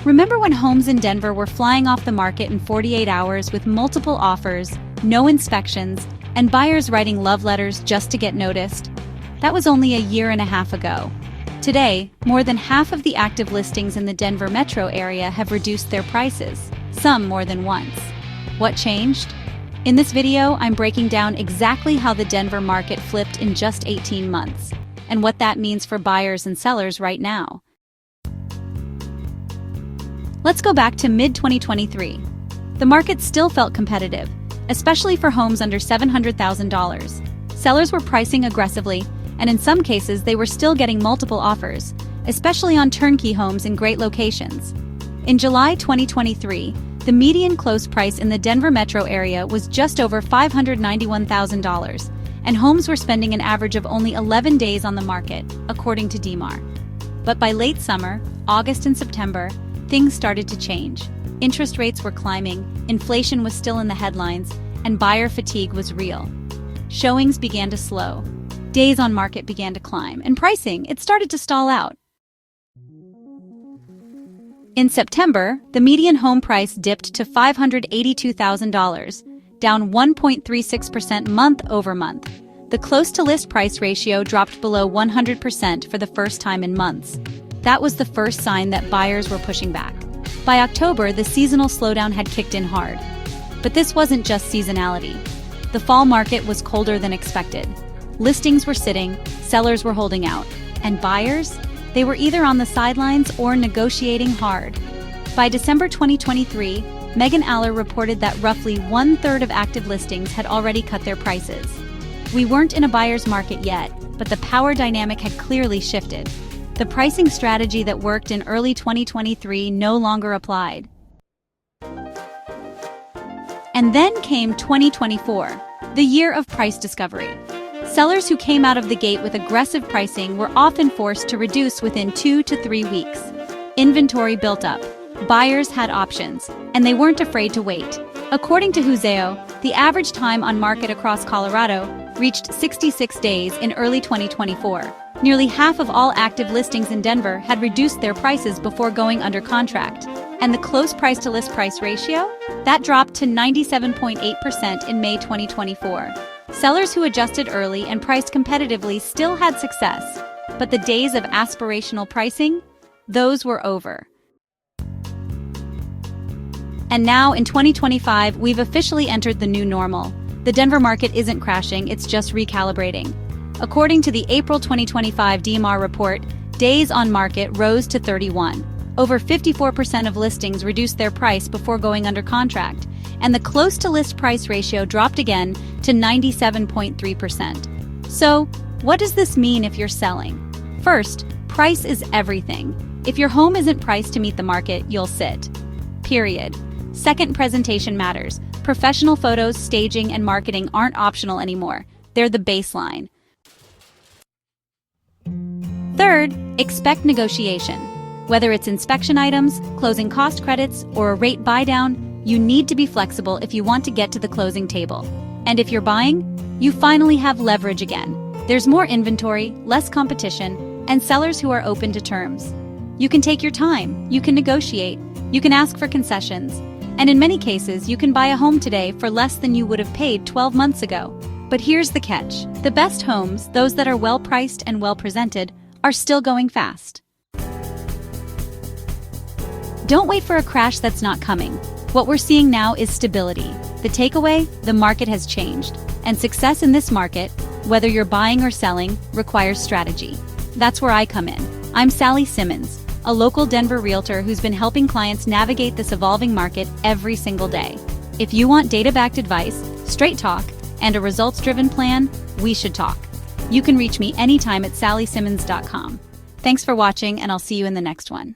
Remember when homes in Denver were flying off the market in 48 hours with multiple offers, no inspections, and buyers writing love letters just to get noticed? That was only a year and a half ago. Today, more than half of the active listings in the Denver metro area have reduced their prices, some more than once. What changed? In this video, I'm breaking down exactly how the Denver market flipped in just 18 months, and what that means for buyers and sellers right now. Let's go back to mid-2023. The market still felt competitive, especially for homes under $700,000. Sellers were pricing aggressively, and in some cases they were still getting multiple offers, especially on turnkey homes in great locations. In July 2023, the median close price in the Denver metro area was just over $591,000, and homes were spending an average of only 11 days on the market, according to DMAR. But by late summer, August and September, things started to change. Interest rates were climbing, inflation was still in the headlines, and buyer fatigue was real. Showings began to slow. Days on market began to climb, and pricing, it started to stall out. In September, the median home price dipped to $582,000, down 1.36% month over month. The close-to-list price ratio dropped below 100% for the first time in months. That was the first sign that buyers were pushing back. By October, the seasonal slowdown had kicked in hard. But this wasn't just seasonality. The fall market was colder than expected. Listings were sitting, sellers were holding out, and buyers? They were either on the sidelines or negotiating hard. By December 2023, Megan Aller reported that roughly one-third of active listings had already cut their prices. We weren't in a buyer's market yet, but the power dynamic had clearly shifted. The pricing strategy that worked in early 2023 no longer applied. And then came 2024, the year of price discovery. Sellers who came out of the gate with aggressive pricing were often forced to reduce within 2 to 3 weeks. Inventory built up, buyers had options, and they weren't afraid to wait. According to Houzeo, the average time on market across Colorado reached 66 days in early 2024. Nearly half of all active listings in Denver had reduced their prices before going under contract. And the close price-to-list price ratio? That dropped to 97.8% in May 2024. Sellers who adjusted early and priced competitively still had success, but the days of aspirational pricing? Those were over. And now, in 2025, we've officially entered the new normal. The Denver market isn't crashing, it's just recalibrating. According to the April 2025 DMAR report, days on market rose to 31. Over 54% of listings reduced their price before going under contract, and the close-to-list price ratio dropped again to 97.3%. So, what does this mean if you're selling? First, price is everything. If your home isn't priced to meet the market, you'll sit. Period. Second, presentation matters. Professional photos, staging, and marketing aren't optional anymore. They're the baseline. Third, expect negotiation. Whether it's inspection items, closing cost credits, or a rate buy-down, you need to be flexible if you want to get to the closing table. And if you're buying, you finally have leverage again. There's more inventory, less competition, and sellers who are open to terms. You can take your time, you can negotiate, you can ask for concessions, and in many cases, you can buy a home today for less than you would have paid 12 months ago. But here's the catch. The best homes, those that are well-priced and well-presented, are still going fast. Don't wait for a crash that's not coming. What we're seeing now is stability. The takeaway, the market has changed. And success in this market, whether you're buying or selling, requires strategy. That's where I come in. I'm Sallie Simmons, a local Denver realtor who's been helping clients navigate this evolving market every single day. If you want data-backed advice, straight talk, and a results-driven plan, we should talk. You can reach me anytime at salliesimmons.com. Thanks for watching, and I'll see you in the next one.